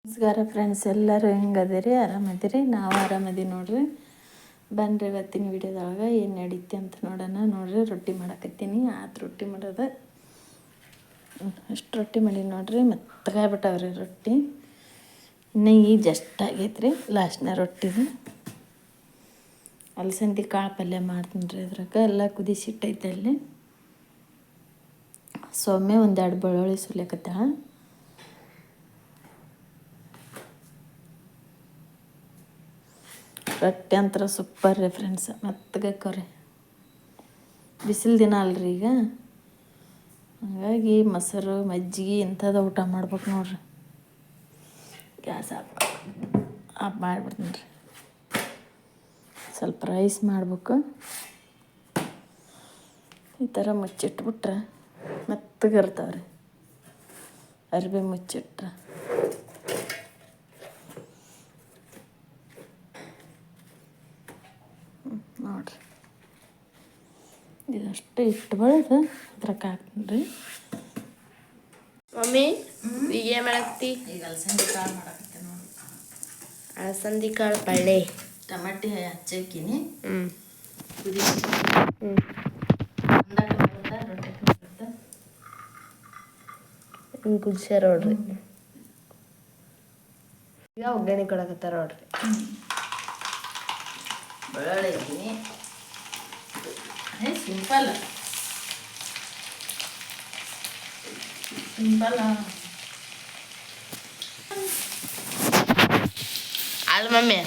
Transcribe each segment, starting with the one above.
ನಮಸ್ಕಾರ ಫ್ರೆಂಡ್ಸ್, ಎಲ್ಲರೂ ಹೆಂಗದಿರಿ? ಆರಾಮದಿರಿ? ನಾವು ಆರಾಮದೀವಿ ನೋಡ್ರಿ. ಬನ್ರಿ ಇವತ್ತಿನ ವಿಡಿಯೋದೊಳಗೆ ಏನು ನಡೀತಿ ಅಂತ ನೋಡೋಣ. ನೋಡ್ರಿ, ರೊಟ್ಟಿ ಮಾಡಕತ್ತೀನಿ. ರೊಟ್ಟಿ ಮಾಡೋದು ಅಷ್ಟು ರೊಟ್ಟಿ ಮಾಡಿ ನೋಡ್ರಿ. ಮೆತ್ತಗಾಗ್ಬಿಟ್ಟವ್ರಿ ರೊಟ್ಟಿ. ಇನ್ನು ಈಗ ಜಸ್ಟ್ ಆಗೈತ್ರಿ ಲಾಸ್ಟ್ನ ರೊಟ್ಟಿದು. ಅಲಸಂದಿ ಕಾಳು ಪಲ್ಯ ಮಾಡ್ತೀನಿ ರೀ. ಅದ್ರಾಗ ಎಲ್ಲ ಕುದಿಸಿಟ್ಟೈತೆ ಅಲ್ಲಿ. ಸೌಮ್ಯ ಒಂದೆರಡು ಬೆಳ್ಳುಳ್ಳಿ ಸುಲಿಯಕತ್ತಾಳ. ರೊಟ್ಟಿ ಅಂತರ ಸೂಪರ್ ರೀ ಫ್ರೆಂಡ್ಸ್, ಮೆತ್ತಗಕ್ಕವ್ರಿ. ಬಿಸಿಲು ದಿನ ಅಲ್ರಿ ಈಗ, ಹಾಗಾಗಿ ಮೊಸರು ಮಜ್ಜಿಗೆ ಇಂಥದ್ದು ಊಟ ಮಾಡ್ಬೇಕು ನೋಡ್ರಿ. ಗ್ಯಾಸ್ ಆಫ್ ಮಾಡಿಬಿಡ್ತೀನಿ ರೀ. ಸ್ವಲ್ಪ ರೈಸ್ ಮಾಡ್ಬೇಕು. ಈ ಥರ ಮುಚ್ಚಿಟ್ಬಿಟ್ರೆ ಮೆತ್ತಗಿರ್ತಾವ್ರಿ. ಅರ್ಬಿ ಮುಚ್ಚಿಟ್ರೆ ನೋಡ್ರಿ. ಇದಷ್ಟು ಇಟ್ಬಳ್ದು ಅದ್ರಾಗ ಹಾಕ್ತೀನಿ ರೀ. ಮಮ್ಮಿ ಈಗ ಏನು ಮಾಡಾಕತ್ತಿ? ಈಗ ಅಲಸಂದಿ ಕಾಳು ಮಾಡಕತ್ತೆ ನೋಡಿ. ಅಲಸಂದಿ ಕಾಳು ಪಲ್ಯ. ಟಮಾಟಿ ಹಚ್ಚಾಕಿನಿ. ಕುದಿ ಹಿಂಗೆ ಕುದಿಸ್ಯಾರ ನೋಡ್ರಿ. ಈಗ ಒಗ್ಗರಣೆ ಕೊಡಕತ್ತಾರ ನೋಡ್ರಿ. ಬೆಳ್ಳುಳ್ಳಿ ಹಾಕಿನಿ. ಸಿಂಪಲ್ ಅಲ್ಲ ಮಮ್ಮಿ,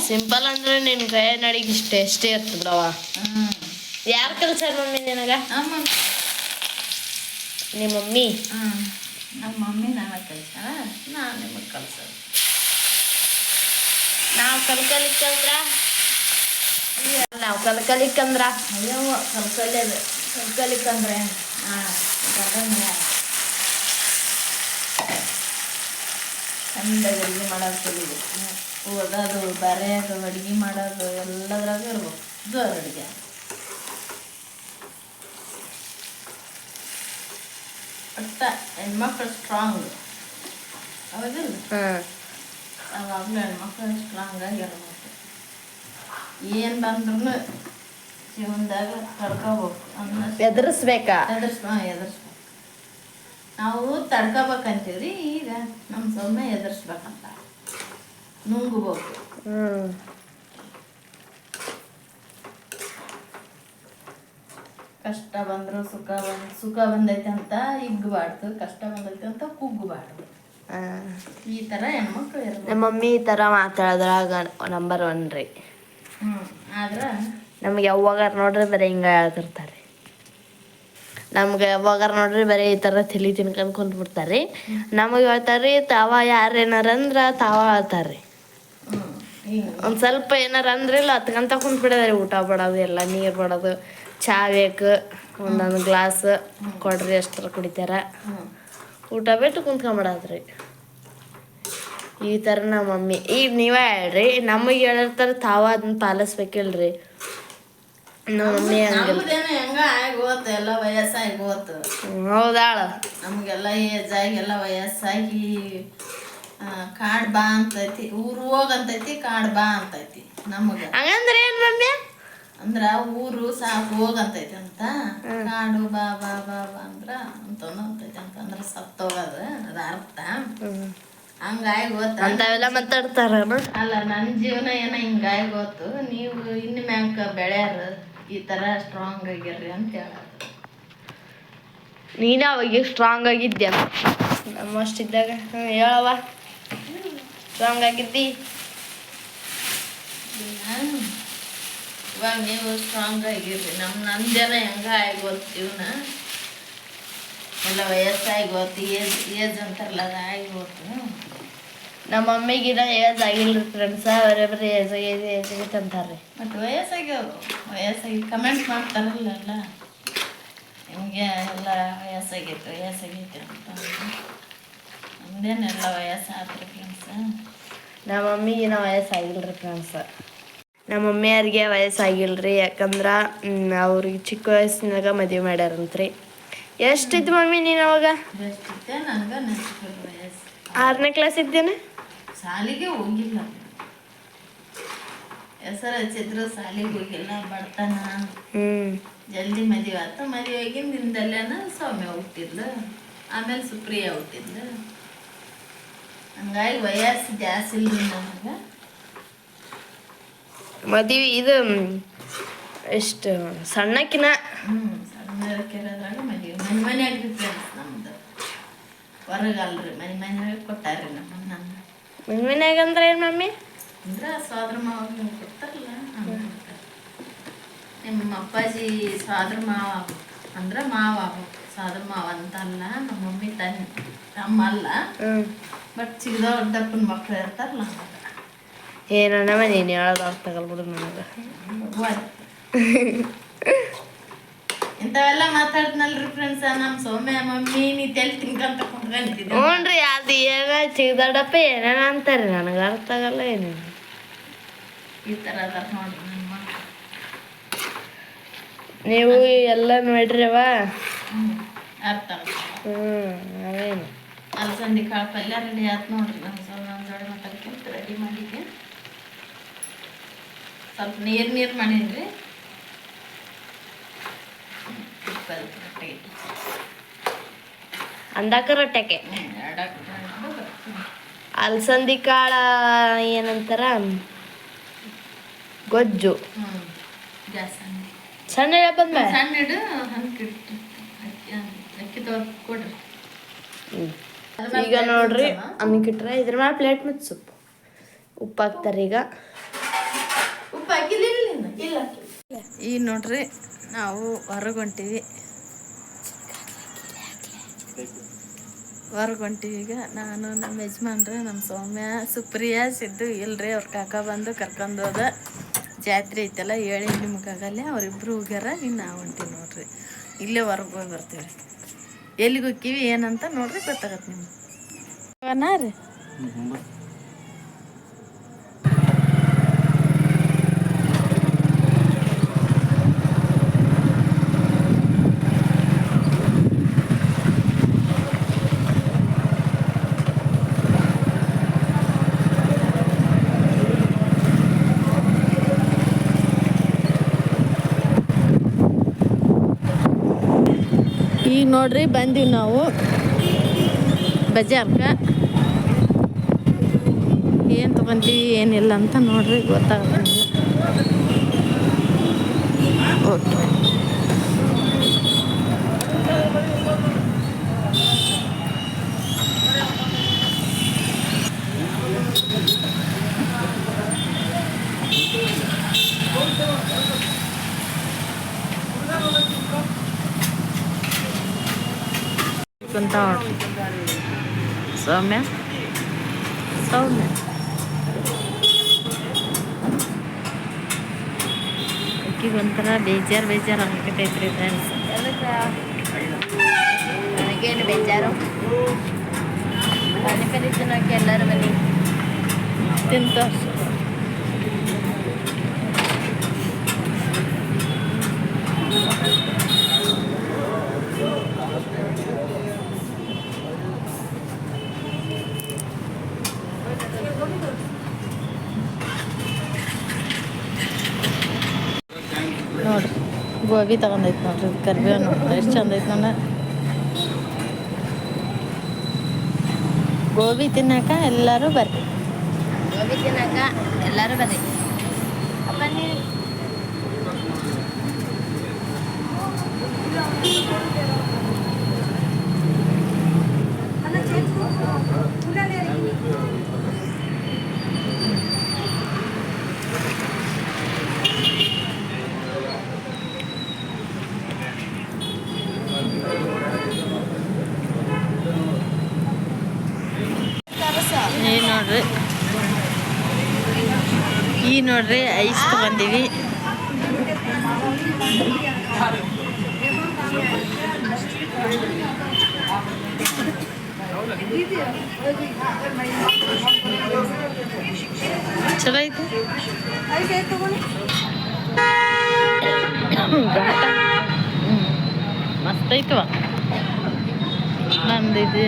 ಸಿಂಪಲ್ ಅಂದ್ರೆ ನಿನ್ನ ಕೈ ನಡಿಗೆ ಎಷ್ಟೇ ಇರ್ತದವ. ಯಾರು ಕಲ್ಸಾರ ಮಮ್ಮಿ ನಿನಗ? ನಿಮ್ಮ ಮಮ್ಮಿ. ನಮ್ಮ ಮಮ್ಮಿ ನನಗೆ ಕಲ್ಸಾರ, ನಾನು ನಿಮಗೆ ಕಲ್ಸೋದು. ನಾವು ಕಲ್ಕಲಿಕ್ಕಂದ್ರ ಅಯ್ಯವ್ವ ಕಲ್ಕಲ್ಯದು. ಕಲ್ಕಲಿಕ್ಕಂದ್ರೆ ಚಂದಾಗಿ ಅಡುಗೆ ಮಾಡೋದು ಕಲೀದು. ಓದೋದು, ಬರೆಯೋದು, ಅಡುಗೆ ಮಾಡೋದು ಎಲ್ಲದ್ರಾಗ ಇರ್ಬೇಕು. ಜೋರು ಅಡುಗೆ ಒಟ್ಟ ಹೆಣ್ಮಕ್ಳು ಸ್ಟ್ರಾಂಗ್ ಹೌದಿಲ್ಲ? ಅವಾಗಲೂ ಹೆಣ್ಮಕ್ಳು ಸ್ಟ್ರಾಂಗ್ ಆಗಿರ್ಬೇಕು. ಏನು ಬಂದ್ರೂ ಜೀವನದಾಗ ತಡ್ಕೋಬೇಕು. ಎದುರಿಸ್ಬೇಕಾ? ಎದುರಿಸ್ಬೇಕು. ನಾವು ತಡ್ಕೋಬೇಕಂತೀವ್ರಿ. ಈಗ ನಮ್ಮ ಸೌಮ್ಯ ಎದುರಿಸ್ಬೇಕಂತ ನುಂಗ್ಬೇಕು. ಕಷ್ಟ ಬಂದ್ರು ಸುಖ ಬಂದೈತೆ ಅಂತ ಹಿಗ್ಗಬಾರ್ದು, ಕಷ್ಟ ಬಂದೈತೆ ಅಂತ ಕುಗ್ಗಬಾರ್ದು. ಈ ಥರ ಹೆಣ್ಮಕ್ಳು ಇರ್ಬೇಕು. ನಮ್ಮ ಮಮ್ಮಿ ಈ ಥರ ಮಾತಾಡೋದ್ರಾಗ ನಂಬರ್ 1 ರೀ. ಆದ್ರೆ ನಮ್ಗೆ ಯಾವಾಗಾರ ನೋಡ್ರಿ ಬರೀ ಹಿಂಗೆ ಹೇಳ್ತಿರ್ತಾರೆ. ನಮ್ಗೆ ಯಾವಾಗಾರ ನೋಡ್ರಿ ಬರೀ ಈ ಥರ ತಲೆ ತಿನ್ಕೊಂಡು ಕುಂತ್ಬಿಡ್ತಾರೆ ರೀ. ನಮಗೆ ಹೇಳ್ತಾರೆ ತಾವ ಯಾರು ಏನಾರ ಅಂದ್ರೆ ತಾವ ಹೇಳ್ತಾರೆ ರೀ. ಒಂದು ಸ್ವಲ್ಪ ಏನಾರ ಅಂದ್ರೆ ಇಲ್ಲ ಹತ್ಕಂತ ಕುಂತ್ಬಿಡೋದ್ರಿ. ಊಟ ಮಾಡೋದು, ಎಲ್ಲ ನೀರು ಮಾಡೋದು, ಚಾ ಬೇಕು, ಒಂದೊಂದು ಗ್ಲಾಸ್ ಕೊಡ್ರಿ ಅಷ್ಟರ ಕುಡಿತಾರ. ಊಟ ಬಿಟ್ಟು ಕುಂತ್ಕೊಂಬಿಡೋದ್ರಿ. ಈ ಥರ ನಮ್ಮ ಮಮ್ಮಿ. ಈಗ ನೀವೇ ಹೇಳ್ರಿ, ನಮಗೆ ಹೇಳಿರ್ತಾರೆ ತಾವ ಅದನ್ನ ಪಾಲಿಸ್ಬೇಕಿಲ್ರಿ. ನಮ್ಮ ಮಮ್ಮಿ ನಮ್ದೇನು ಹೆಂಗ ಆಗೋತು, ಎಲ್ಲ ವಯಸ್ಸಾಗಿ ಹೋತು. ಹೌದಾಳ. ನಮಗೆಲ್ಲ ಏಜ್ ಆಗಿ ಎಲ್ಲ ವಯಸ್ಸಾಗಿ ಕಾಡ್ ಬಾ ಅಂತೈತಿ, ಊರು ಹೋಗಂತೈತಿ, ಕಾಡ್ ಬಾ ಅಂತೈತಿ. ನಮಗೆ ಹಂಗಂದ್ರೆ ಏನು ಮಮ್ಮಿ? ಅಂದ್ರ ಊರು ಸಾಕು ಹೋಗಂತೈತಿ ಅಂತ, ಕಾಡು ಬಾ ಬಾ ಬಾ ಬಾ ಅಂದ್ರ ಅಂತೈತಿ ಅಂತಂದ್ರೆ ಸತ್ತೋಗೋದು ಅದ ಅರ್ಥ. ಹಂಗಾಗಿ ಗೊತ್ತ ಅಂತಾವೆಲ್ಲ ಮಾತಾಡ್ತಾರ. ಅಲ್ಲ, ನನ್ನ ಜೀವನ ಏನೋ ಹಿಂಗಾಗಿ ಗೊತ್ತು. ನೀವು ಇನ್ನು ಮ್ಯಾಕ ಬೆಳ್ಯಾರ ಈ ಥರ ಸ್ಟ್ರಾಂಗ್ ಆಗಿರ್ರಿ ಅಂತ ಹೇಳೋದು. ನೀನು ಅವಾಗ ಸ್ಟ್ರಾಂಗ್ ಆಗಿದ್ದೆ ನಮ್ಮಷ್ಟಿದ್ದಾಗ. ಹೇಳವ, ಸ್ಟ್ರಾಂಗ್ ಆಗಿದ್ದಿ. ಇವಾಗ ನೀವು ಸ್ಟ್ರಾಂಗ್ ಆಗಿರ್ರಿ. ನಂದೇನ ಹೆಂಗ ಆಗೋದು ಜೀವನ ಎಲ್ಲ ವಯಸ್ಸಾಗಿ ಹೋತು. ಏಜ್ ಅಂತಾರಲ್ಲ ಅದು ಆಗಿ ಹೋತು. ನಮ್ಮ ಮಮ್ಮಿಗಿನ ಏಜ್ ಆಗಿಲ್ರಿ ಫ್ರೆಂಡ್ಸ. ಬರೀ ಏಜ್ ಆಗೈತೆ ಅಂತಾರೆ. ಮತ್ತು ವಯಸ್ಸಾಗಿ ಕಮೆಂಟ್ ಮಾಡ್ತಾರಲ್ಲ ಎಲ್ಲ, ಹಿಂಗೆ ಎಲ್ಲ ವಯಸ್ಸಾಗೈತೆ ಅಂತ. ನಮ್ದೇನೆಲ್ಲ ವಯಸ್ಸಾದ್ರಿ ಫ್ರೆಂಡ್ಸ. ನಮ್ಮ ಮಮ್ಮಿಗಿನ ವಯಸ್ಸಾಗಿಲ್ರಿ ಫ್ರೆಂಡ್ಸ. ನಮ್ಮ ಮಮ್ಮಿಯವ್ರಿಗೆ ವಯಸ್ಸಾಗಿಲ್ರಿ. ಯಾಕಂದ್ರೆ ಅವ್ರಿಗೆ ಚಿಕ್ಕ ವಯಸ್ಸಿನಾಗ ಮದುವೆ ಮಾಡ್ಯಾರಂತ್ರಿ. ಎಷ್ಟಿತ್ತು ಮಮ್ಮಿ ನೀನು ಅವಾಗ? 6ನೇ ಕ್ಲಾಸ್ ಇದ್ದೇನೆ. ಶಾಲಿಗೆ ಹೋಗಿಲ್ಲ, ಹೆಸರು ಹಚ್ಚಿದ್ರು ಶಾಲಿಗೆ ಹೋಗಿಲ್ಲ, ಬಡತನ. ಜಲ್ದಿ ಮದುವೆ ಆಯ್ತು. ಮದುವೆ ಆಗಿನ ದಿನದಲ್ಲೇನ ಸೌಮ್ಯ ಹುಟ್ಟಿದ್ಲು, ಆಮೇಲೆ ಸುಪ್ರಿಯ ಹುಟ್ಟಿದ್ಲು. ಹಂಗಾಗಿ ವಯಸ್ಸು ಜಾಸ್ತಿ ಇಲ್ಲ ನನಗೆ. ಮದುವೆ ಇದು ಎಷ್ಟು ಸಣ್ಣಕಿನ ಸಣ್ಣಕಿರೋದ್ರಾಗ ಮದುವೆ ಮನ್ಯಾಗ ಫ್ರೆಂಡ್ಸ್ ನಮ್ದು, ಹೊರಗಲ್ರಿ ಮನ್ಯಾಗ ಕೊಟ್ಟಾರ್ರಿ ನಮ್ಮನ್ನ. ಮನ್ಯಾಗ ಅಂದ್ರೆ ಏನು ಮಮ್ಮಿ? ಅಂದ್ರೆ ಸೋದರ ಮಾವ ಕೊಡ್ತಾರಲ್ಲ, ನಿಮ್ಮ ಅಪ್ಪಾಜಿ ಸೋದರ ಮಾವ ಅಂದ್ರೆ ಮಾವ, ಸೋದರ ಮಾವ ಅಂತಲ್ಲ. ನಮ್ಮ ಮಮ್ಮಿ ತಮ್ಮ ಅಲ್ಲ, ಬಟ್ ಚಿಕ್ಕದಪ್ಪನ ಮಕ್ಳು ಇರ್ತಾರಲ್ಲ. ಏನಮ್ಮ ನೀನು ಹೇಳೋದು ಅರ್ಥ ಆಗಲ್ಬಿಡು ನನಗೆ. ಇಂಥವೆಲ್ಲ ಮಾತಾಡ್ತನಲ್ರಿ ಫ್ರೆಂಡ್ಸ, ನಮ್ಮ ಸೌಮ್ಯ ಮಮ್ಮಿ ನೀ ತೆಲ್ ತಿನ್ಕಂತ ಕುಂತ್ಕೊಂಡಿದ್ದೆ. ಹ್ಞೂ ರೀ, ಅದು ಏನ ಚಿಕ್ಕದೊಡ್ಡಪ್ಪ ಏನೇನ ಅಂತಾರೆ, ನನಗೆ ಅರ್ಥ ಆಗಲ್ಲ ಏನೇನು. ಈ ಥರ ಅದಾರ ನೋಡ್ರಿ ನನ್ನ ಮಕ್ಕಳು. ನೀವು ಎಲ್ಲ ನೋಡ್ರಿವ ಅರ್ಥ ಹ್ಞೂ ಅವೇನು ಅಲಸಂದಿ ಕಾಳು ಪಲ್ಯ ರೆಡಿ ಆಯ್ತು ನೋಡ್ರಿ. ನಮ್ಮ ಸೌಮ್ಯ ಜೋಡಿ ಮಾತಾಡ್ಕೊಂತ ರೆಡಿ ಮಾಡಿದ್ದೆ. ಸ್ವಲ್ಪ ನೀರು ಮಾಡೀನಿ. ಅಂದಾಕ ರೊಟ್ಟೆಗೆ ಅಲಸಂದಿ ಕಾಳ ಏನಂತಾರ ಗೊಜ್ಜು. ಸಣ್ಣ ಬಂದ ಸಣ್ಣ ಇಡು ಅಕ್ಕಿ ಕೊಡ್ರಿ. ಈಗ ನೋಡ್ರಿ ಅನ್ನಕ್ಕಿಟ್ರೆ ಇದ್ರ ಮೇಲೆ ಪ್ಲೇಟ್ ಮತ್ತು ಸೊಪ್ಪು ಉಪ್ಪು ಹಾಕ್ತಾರೆ. ಈಗ ಉಪ್ಪು ಹಾಕಿಲ್ಲ. ಈಗ ನೋಡ್ರಿ ನಾವು ಹೊರಗೊಂತೀವಿ. ಈಗ ನಾನು ನಮ್ಮ ಯಜಮಾನ್ರೆ, ನಮ್ಮ ಸೌಮ್ಯ, ಸುಪ್ರಿಯ, ಸಿದ್ದು ಇಲ್ರಿ. ಅವ್ರ ಕಾಕ ಬಂದು ಕರ್ಕೊಂಡು ಹೋದ. ಜಾತ್ರೆ ಐತಲ್ಲ ಹೇಳಿ ನಿಮ್ಗಾಗಲ್ಲೇ ಅವರಿಬ್ರು ಹೋಗ್ಯಾರ. ಇನ್ನು ನಾವು ಹೊಂಟೀವಿ ನೋಡ್ರಿ. ಇಲ್ಲೇ ಹೊರಗೆ ಹೋಗಿ ಬರ್ತೀವಿ. ಎಲ್ಲಿಗೆ ಹೋಗ್ತೀವಿ ಏನಂತ ನೋಡ್ರಿ, ಗೊತ್ತಾಗತ್ತೆ ನಿಮ್ಗೆ. ರೀ ಈಗ ನೋಡ್ರಿ ಬಂದೀವಿ ನಾವು ಬಜಾರ್ಗೆ. ಏನು ತೊಗೊಂತೀವಿ ಏನಿಲ್ಲ ಅಂತ ನೋಡ್ರಿ ಗೊತ್ತಾಗುತ್ತೆ. ಓಕೆ, ಕುಂತ ನೋಡ್ರಿ ಸೌಮ್ಯ. ಅಕ್ಕಿಗೆ ಒಂಥರ ಬೇಜಾರು ಆಗಕತ್ತೈತ್ರಿ ಫ್ರೆಂಡ್ಸ್. ನನಗೇನು ಬೇಜಾರು, ಪಾನಿಪುರಿ ತಿನ್ನೋಕೆ ಎಲ್ಲರೂ ಬನ್ನಿ ತಿಂತ. ನೋಡ್ರಿ ಗೋಬಿ ತಗೊಂಡೈತೆ ನೋಡ್ರಿ, ಕರಿಬೇವು ನೋಡ್ರಿ ಎಷ್ಟು ಚಂದ ಐತೆ ನೋಡ. ಗೋಬಿ ತಿನ್ನಕ ಎಲ್ಲರೂ ಬರ್ರಿ, ಗೋಬಿ ತಿನ್ನಕ ಎಲ್ಲರೂ ಬರ್ರಿ. ಬನ್ನಿ. ನೋಡ್ರಿ ಐಸ್ ತಗೊಂಡಿವಿ. ಚಲೋ ಐತಿ. ಮಸ್ತ್ ಐತವ. ನಂದು ಇದು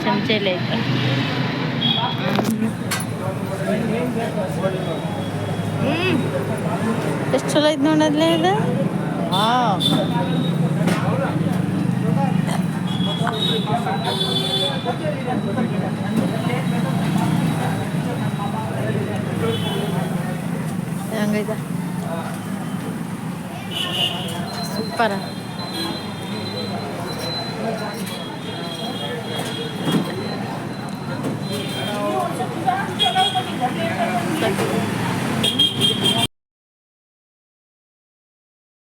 ಚಮಚೆಲೆ ಐತೆ. ಎಷ್ಟು ಚಲೋ ಐತೆ ನೋಡಲ್ಲೇ ಇದು. ವಾವ್, ಹೆಂಗೈತೆ ಸೂಪರ.